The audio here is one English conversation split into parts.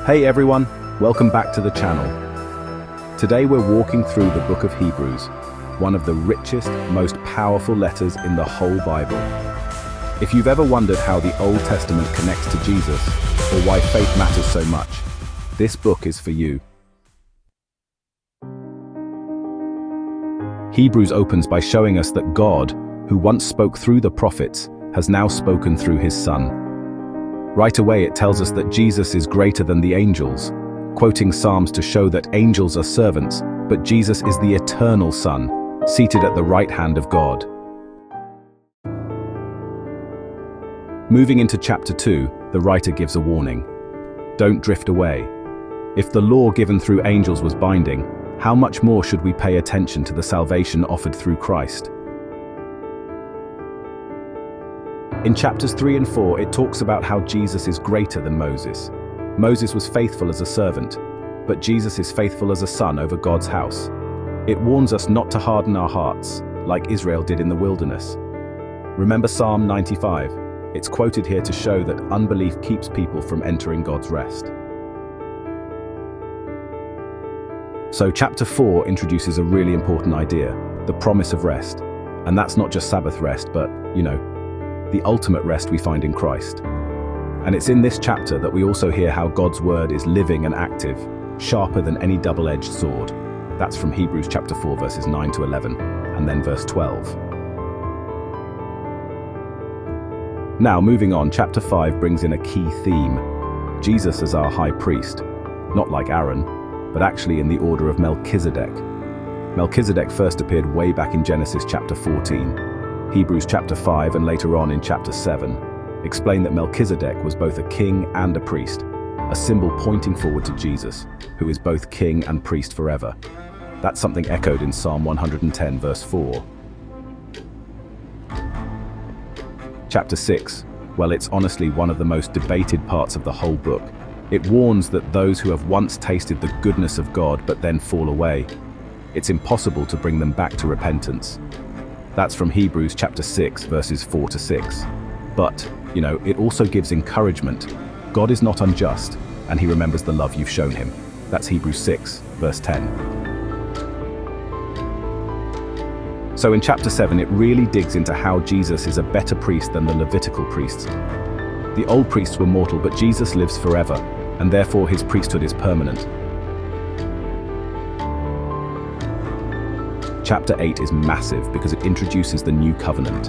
Hey everyone, welcome back to the channel. Today we're walking through the book of Hebrews, one of the richest, most powerful letters in the whole Bible. If you've ever wondered how the Old Testament connects to Jesus, or why faith matters so much, this book is for you. Hebrews opens by showing us that God, who once spoke through the prophets, has now spoken through his Son. Right away it tells us that Jesus is greater than the angels, quoting Psalms to show that angels are servants, but Jesus is the eternal Son, seated at the right hand of God. Moving into chapter 2, the writer gives a warning. Don't drift away. If the law given through angels was binding, how much more should we pay attention to the salvation offered through Christ? In chapters 3 and 4, it talks about how Jesus is greater than Moses. Moses was faithful as a servant, but Jesus is faithful as a son over God's house. It warns us not to harden our hearts, like Israel did in the wilderness. Remember Psalm 95? It's quoted here to show that unbelief keeps people from entering God's rest. So chapter 4 introduces a really important idea, the promise of rest. And that's not just Sabbath rest, but, the ultimate rest we find in Christ. And it's in this chapter that we also hear how God's word is living and active, sharper than any double-edged sword. That's from Hebrews chapter 4 verses 9 to 11, and then verse 12. Now, moving on, chapter 5 brings in a key theme. Jesus as our high priest, not like Aaron, but actually in the order of Melchizedek. Melchizedek first appeared way back in Genesis chapter 14. Hebrews chapter 5 and later on in chapter 7 explain that Melchizedek was both a king and a priest, a symbol pointing forward to Jesus, who is both king and priest forever. That's something echoed in Psalm 110 verse 4. Chapter 6, well, it's honestly one of the most debated parts of the whole book. It warns that those who have once tasted the goodness of God but then fall away, it's impossible to bring them back to repentance. That's from Hebrews chapter 6 verses 4 to 6. But, it also gives encouragement. God is not unjust, and he remembers the love you've shown him. That's Hebrews 6 verse 10. So in chapter 7 it really digs into how Jesus is a better priest than the Levitical priests. The old priests were mortal, but Jesus lives forever, and therefore his priesthood is permanent. Chapter 8 is massive because it introduces the new covenant.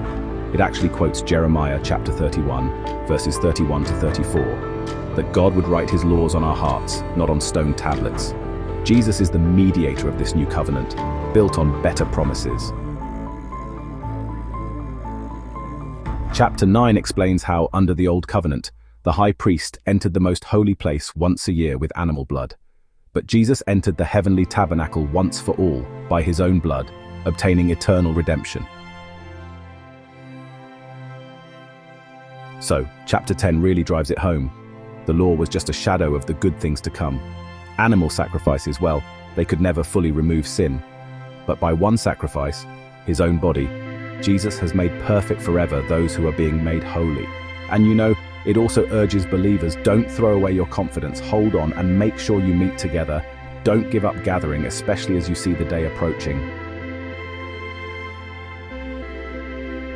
It actually quotes Jeremiah chapter 31, verses 31 to 34, that God would write his laws on our hearts, not on stone tablets. Jesus is the mediator of this new covenant, built on better promises. Chapter 9 explains how, under the old covenant, the high priest entered the most holy place once a year with animal blood. But Jesus entered the heavenly tabernacle once for all, by his own blood, obtaining eternal redemption. So, chapter 10 really drives it home. The law was just a shadow of the good things to come. Animal sacrifices, well, they could never fully remove sin. But by one sacrifice, his own body, Jesus has made perfect forever those who are being made holy. And it also urges believers, don't throw away your confidence, hold on and make sure you meet together. Don't give up gathering, especially as you see the day approaching.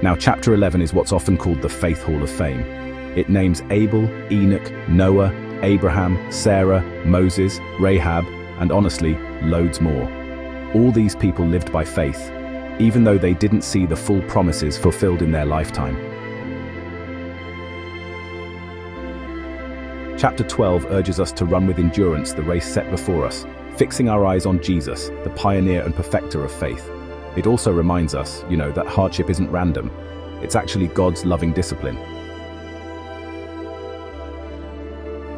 Now, chapter 11 is what's often called the Faith Hall of Fame. It names Abel, Enoch, Noah, Abraham, Sarah, Moses, Rahab, and honestly, loads more. All these people lived by faith, even though they didn't see the full promises fulfilled in their lifetime. Chapter 12 urges us to run with endurance the race set before us, fixing our eyes on Jesus, the pioneer and perfecter of faith. It also reminds us, that hardship isn't random. It's actually God's loving discipline.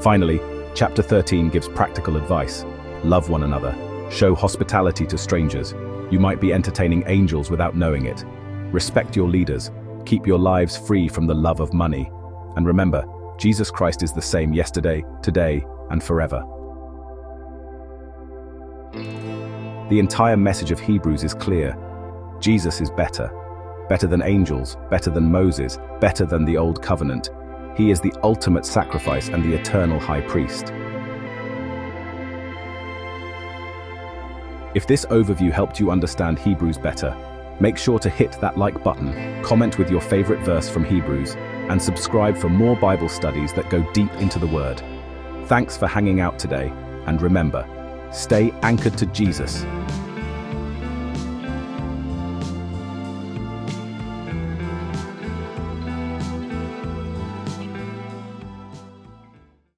Finally, chapter 13 gives practical advice. Love one another. Show hospitality to strangers. You might be entertaining angels without knowing it. Respect your leaders. Keep your lives free from the love of money. And remember, Jesus Christ is the same yesterday, today, and forever. The entire message of Hebrews is clear. Jesus is better. Better than angels, better than Moses, better than the old covenant. He is the ultimate sacrifice and the eternal high priest. If this overview helped you understand Hebrews better, make sure to hit that like button, comment with your favorite verse from Hebrews, and subscribe for more Bible studies that go deep into the Word. Thanks for hanging out today, and remember, stay anchored to Jesus.